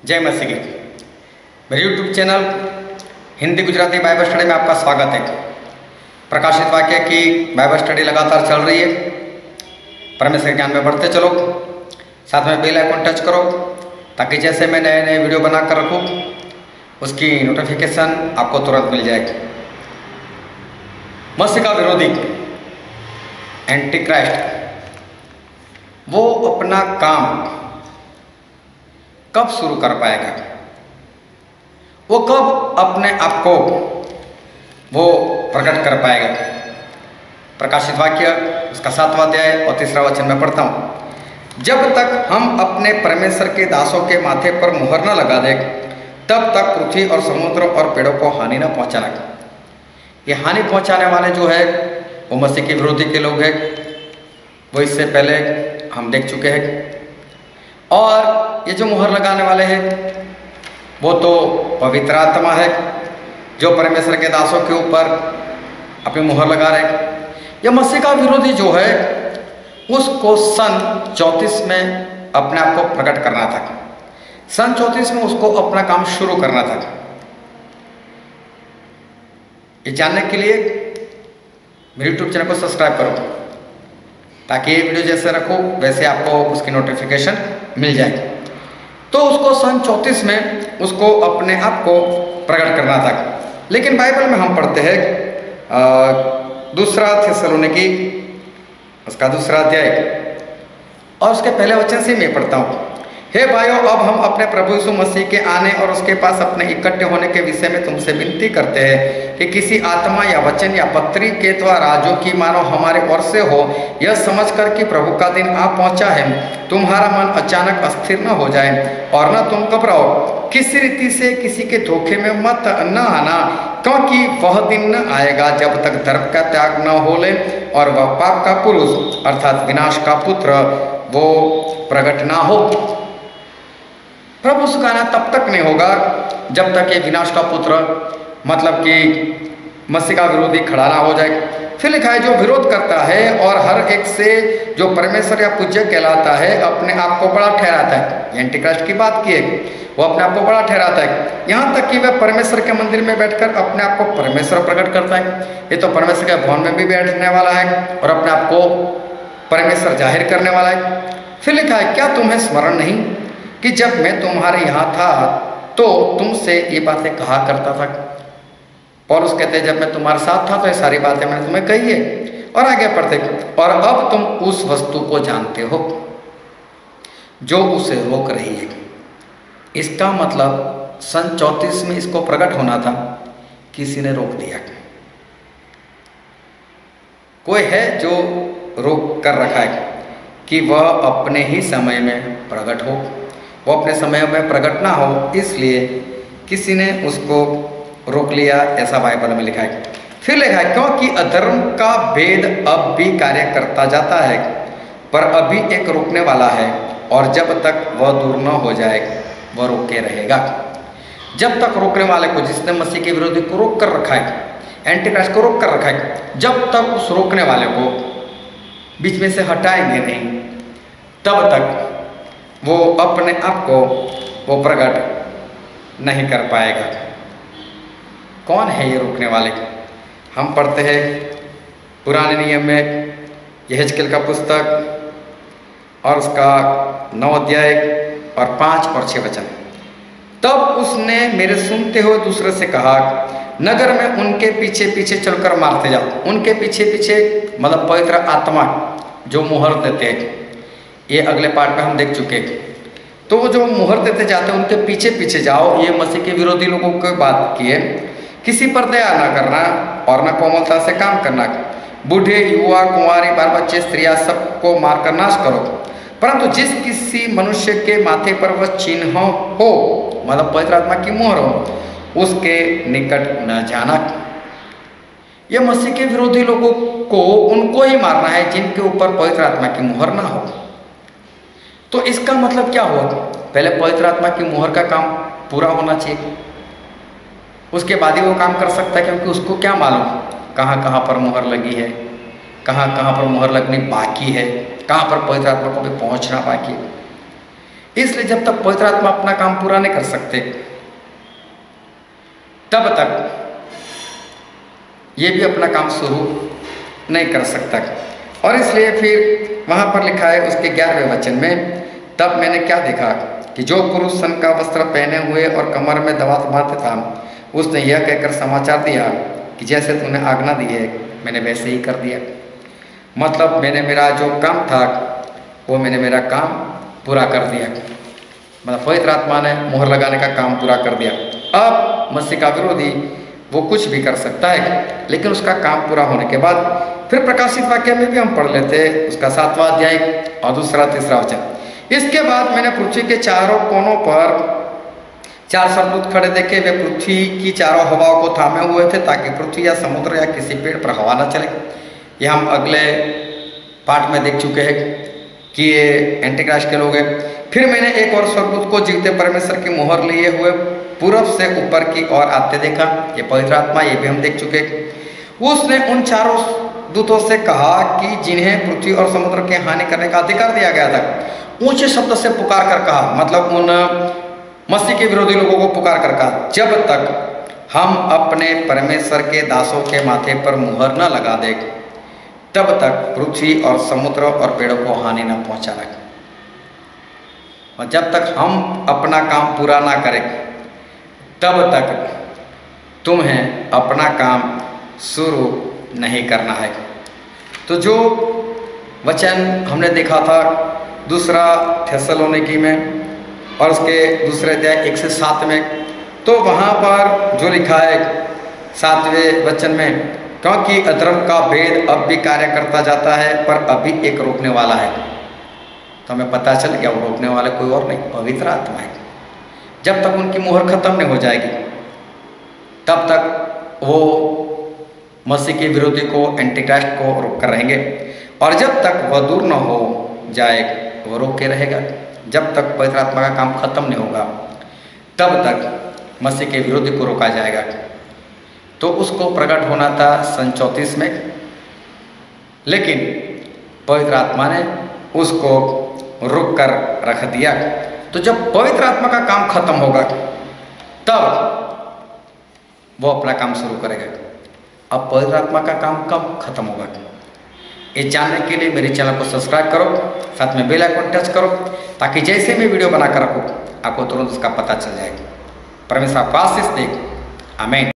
जय मसीह की। मेरे YouTube channel Hindi Gujarati Bible study में आपका स्वागत है। प्रकाशित वाक्य की बाइबल स्टडी लगातार चल रही है। परमेश्वर के ज्ञान में बढ़ते चलो, साथ में बेल आइकन टच करो ताकि जैसे मैं नए नए वीडियो बना कर रखूँ उसकी नोटिफिकेशन आपको तुरंत मिल जाएगी। मसीह का विरोधी एंटी क्राइस्ट वो अपना काम कब शुरू कर पाएगा, वो कब अपने आप को वो प्रकट कर पाएगा। प्रकाशित वाक्य उसका 7वां अध्याय और 3रा वचन में पढ़ता हूँ। जब तक हम अपने परमेश्वर के दासों के माथे पर मुहर न लगा दें तब तक पृथ्वी और समुद्र और पेड़ों को हानि न पहुँचाना। ये हानि पहुँचाने वाले जो है वो मसीह के विरोधी के लोग हैं। वो इससे पहले हम देख चुके हैं। और ये जो मुहर लगाने वाले हैं वो तो पवित्र आत्मा है जो परमेश्वर के दासों के ऊपर अपनी मुहर लगा रहे हैं। यह मसीह का विरोधी जो है उसको सन 34 में अपने आप को प्रकट करना था। सन 34 में उसको अपना काम शुरू करना था। ये जानने के लिए मेरे यूट्यूब चैनल को सब्सक्राइब करो ताकि ये वीडियो जैसे रखो वैसे आपको उसकी नोटिफिकेशन मिल जाएगी। तो उसको सन 34 में उसको अपने आप को प्रकट करना था। लेकिन बाइबल में हम पढ़ते हैं 2 थिस्सलुनीकी उसका 2 अध्याय और उसके पहले वचन से मैं पढ़ता हूँ। हे भाइयों, अब हम अपने प्रभु यीशु मसीह के आने और उसके पास अपने इकट्ठे होने के विषय में तुमसे विनती करते हैं कि किसी आत्मा या वचन या पत्री के द्वारा जो कि मानो हमारे ओर से हो, यह समझकर कि प्रभु का दिन आ पहुंचा है, तुम्हारा मन अचानक अस्थिर न हो जाए और न तुम घबराओ। किसी रीति से किसी के धोखे में मत न आना, क्योंकि वह दिन न आएगा जब तक धर्म का त्याग न हो ले और वह पाप का पुरुष अर्थात विनाश का पुत्र वो प्रकट ना हो। प्रभु सुखाना तब तक नहीं होगा जब तक ये विनाश का पुत्र मतलब कि मसीह का विरोधी खड़ा ना हो जाए। फिर लिखा है जो विरोध करता है और हर एक से जो परमेश्वर या पूज्य कहलाता है अपने आप को बड़ा ठहराता है। एंटी क्राइस्ट की बात की है, वो अपने आप को बड़ा ठहराता है, यहाँ तक कि वह परमेश्वर के मंदिर में बैठकर अपने आप को परमेश्वर प्रकट करता है। ये तो परमेश्वर के भवन में भी बैठने वाला है और अपने आप को परमेश्वर जाहिर करने वाला है। फिर लिखा है क्या तुम्हें स्मरण नहीं कि जब मैं तुम्हारे यहाँ था तो तुमसे ये बातें कहा करता था। पौलुस कहते हैं जब मैं तुम्हारे साथ था तो ये सारी बातें मैंने तुम्हें कही है। और आगे पढ़ते और अब तुम उस वस्तु को जानते हो जो उसे रोक रही है। इसका मतलब सन 34 में इसको प्रकट होना था, किसी ने रोक दिया। कोई है जो रोक कर रखा है कि वह अपने ही समय में प्रकट हो, वो अपने समय में प्रकट ना हो, इसलिए किसी ने उसको रोक लिया, ऐसा बाइबल में लिखा है। फिर लिखा है क्योंकि अधर्म का भेद अब भी कार्य करता जाता है, पर अभी एक रोकने वाला है और जब तक वह दूर न हो जाए वह रोके रहेगा। जब तक रोकने वाले को, जिसने मसीह के विरोधी को रोक कर रखा है, एंटी क्राइस्ट को रोक कर रखा है, जब तक उस रोकने वाले को बीच में से हटाएंगे नहीं तब तक वो अपने आप को वो प्रकट नहीं कर पाएगा। कौन है ये रोकने वाले? हम पढ़ते हैं पुराने नियम में यहेजकेल का पुस्तक और उसका 9 अध्याय और 5 और 6 वचन। तब उसने मेरे सुनते हुए दूसरे से कहा, नगर में उनके पीछे पीछे चलकर मारते जाओ। उनके पीछे पीछे मतलब पवित्र आत्मा जो मुहर देते हैं, ये अगले पार्ट में हम देख चुके हैं। तो वो जो मुहर देते जाते हैं उनके पीछे पीछे जाओ। ये मसीह के विरोधी लोगों की बात की है। किसी पर दया ना करना और न कोमलता से काम करना। बूढ़े, युवा, कुंवारी, बाल बच्चे, स्त्रियां सबको मारकर नाश करो। परंतु जिस किसी मनुष्य के माथे पर वह चिन्ह हो मतलब पवित्र आत्मा की मुहर हो, उसके निकट न जाना। यह मसीह के विरोधी लोगों को उनको ही मारना है जिनके ऊपर पवित्र आत्मा की मुहर ना हो। तो इसका मतलब क्या हुआ? पहले पवित्र आत्मा की मुहर का काम पूरा होना चाहिए, उसके बाद ही वो काम कर सकता है, क्योंकि उसको क्या मालूम कहाँ कहाँ पर मुहर लगी है, कहाँ कहाँ पर मुहर लगनी बाकी है, कहाँ पर पवित्र आत्मा को भी पहुँचना बाकी है। इसलिए जब तक पवित्र आत्मा अपना काम पूरा नहीं कर सकते, तब तक ये भी अपना काम शुरू नहीं कर सकता। और इसलिए फिर वहाँ पर लिखा है उसके 11वें वचन में, तब मैंने क्या देखा कि जो पुरुष सन का वस्त्र पहने हुए और कमर में दवात बांधे था, उसने यह कहकर समाचार दिया कि जैसे तूने आज्ञा दी है मैंने वैसे ही कर दिया। मतलब मैंने मेरा जो काम था वो मैंने मेरा काम पूरा कर दिया। मतलब पवित्र आत्मा ने मोहर लगाने का काम पूरा कर दिया। अब मसीह का विरोधी वो कुछ भी कर सकता है, लेकिन उसका काम पूरा होने के बाद फिर प्रकाशित वाक्य में भी हम पढ़ लेते हैं उसका 7वां अध्याय और 2-3 वचन। इसके बाद मैंने पृथ्वी के चारों कोनों पर 4 स्वर्गदूत खड़े देखे। वे पृथ्वी की चारों हवाओं को थामे हुए थे ताकि पृथ्वी या समुद्र या किसी पेड़ पर हवा न चले। ये हम अगले पाठ में देख चुके हैं कि ये एंटीक्राइस्ट के लोग हैं। फिर मैंने एक और स्वर्गदूत को जीवते परमेश्वर की मोहर लिए हुए पूरब से ऊपर की ओर आते देखा। ये पवित्र आत्मा, ये भी हम देख चुके। उसने उन चारों दूतों से कहा कि जिन्हें पृथ्वी और समुद्र के हानि करने का अधिकार दिया गया था, ऊंचे शब्द से पुकार कर कहा, मतलब उन मसीह के विरोधी लोगों को पुकार कर कहा, जब तक हम अपने परमेश्वर के दासों के माथे पर मुहर न लगा दे, तब तक पृथ्वी और समुद्र और पेड़ों को हानि न पहुंचाना। और जब तक हम अपना काम पूरा ना करें, तब तक तुम्हें अपना काम शुरू नहीं करना है। तो जो वचन हमने देखा था 2 थेसलोनिकी में और उसके 2 अध्याय 1 से 7 में, तो वहाँ पर जो लिखा है 7वें वचन में, क्योंकि अधर्म का भेद अब भी कार्य करता जाता है पर अभी एक रोकने वाला है। तो हमें पता चल गया वो रोकने वाला कोई और नहीं, पवित्र आत्मा है। जब तक उनकी मोहर खत्म नहीं हो जाएगी, तब तक वो मसीह के विरोधी को, एंटीक्राइस्ट को रोक कर रहेंगे। और जब तक वह दूर न हो जाए वो रोक के रहेगा। जब तक पवित्र आत्मा का काम खत्म नहीं होगा, तब तक मसीह के विरोधी को रोका जाएगा। तो उसको प्रकट होना था सन 34 में, लेकिन पवित्र आत्मा ने उसको रोक कर रख दिया। तो जब पवित्र आत्मा का काम खत्म होगा, तब वो अपना काम शुरू करेगा। अब पवित्र आत्मा का काम कब खत्म होगा, ये जानने के लिए मेरे चैनल को सब्सक्राइब करो, साथ में बेल आइकन टच करो, ताकि जैसे मैं वीडियो बनाकर रखूँ आपको तुरंत उसका पता चल जाएगा। परमेश्वर आपको आशीष दे। आमीन।